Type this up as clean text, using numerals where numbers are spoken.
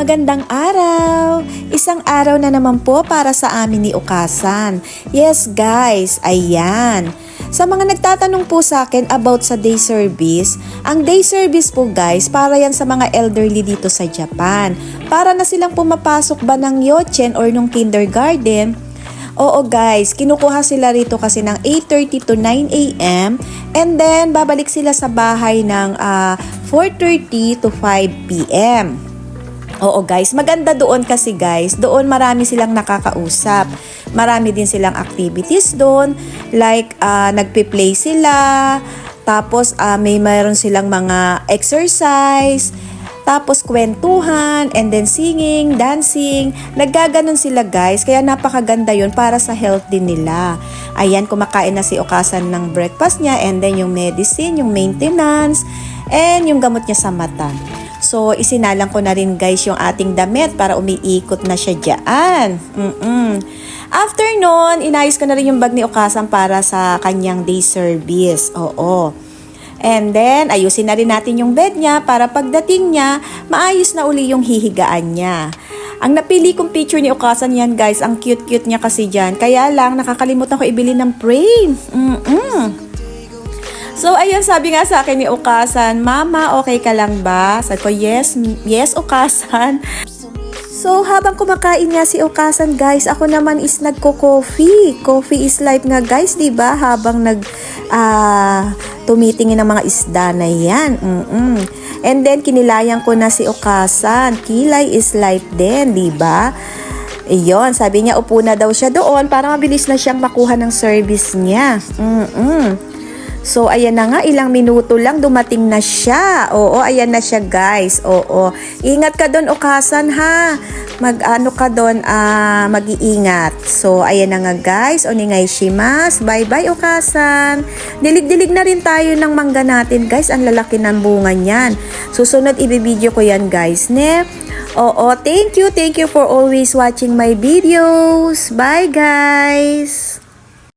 Magandang araw! Isang araw na naman po para sa amin ni Ukasan. Yes guys, ayan. Sa mga nagtatanong po sa akin about sa day service, ang day service po guys, para yan sa mga elderly dito sa Japan. Para na silang pumapasok ba ng yochen or nung kindergarten. Oo guys, kinukuha sila rito kasi ng 8:30 to 9 a.m. and then babalik sila sa bahay ng 4:30 to 5 p.m. Oo guys, maganda doon kasi guys, doon marami silang nakakausap. Marami din silang activities doon, like nagpe-play sila, tapos mayroon silang mga exercise, tapos kwentuhan, and then singing, dancing. Naggaganon sila guys, kaya napakaganda yon para sa health din nila. Ayan, kumakain na si Ukasan ng breakfast niya, and then yung medicine, yung maintenance, and yung gamot niya sa mata. So, isinalang ko na rin guys yung ating damit para umiikot na siya dyan. After nun, inayos ko na rin yung bag ni Ukasan para sa kanyang day service. Oo. And then, ayusin na rin natin yung bed niya para pagdating niya, maayos na uli yung hihigaan niya. Ang napili kong picture ni Ukasan yan guys, ang cute-cute niya kasi dyan. Kaya lang, nakakalimutan ko ibili ng frame. So, ayun, sabi nga sa akin ni Ukasan, Mama, okay ka lang ba? Sabi ko, yes, Ukasan. So, habang kumakain nga si Ukasan, guys, ako naman is nagko-coffee. Coffee is life nga, guys, diba? Habang tumitingin ng mga isda na yan. And then, kinilayan ko na si Ukasan. Kilay is life din, diba? Iyon, sabi niya, upo na daw siya doon para mabilis na siyang makuha ng service niya. So, ayan na nga, ilang minuto lang dumating na siya. Oo, ayan na siya guys. Oo. Ingat ka doon, Ukasan, ha? Mag-iingat. So, ayan na nga guys. Oningay shimasu. Bye-bye, Ukasan. Dilig-dilig na rin tayo ng mangga natin, guys. Ang lalaki ng bunga niyan. Susunod, ibibideo ko yan, guys, ne? Oo, thank you for always watching my videos. Bye, guys!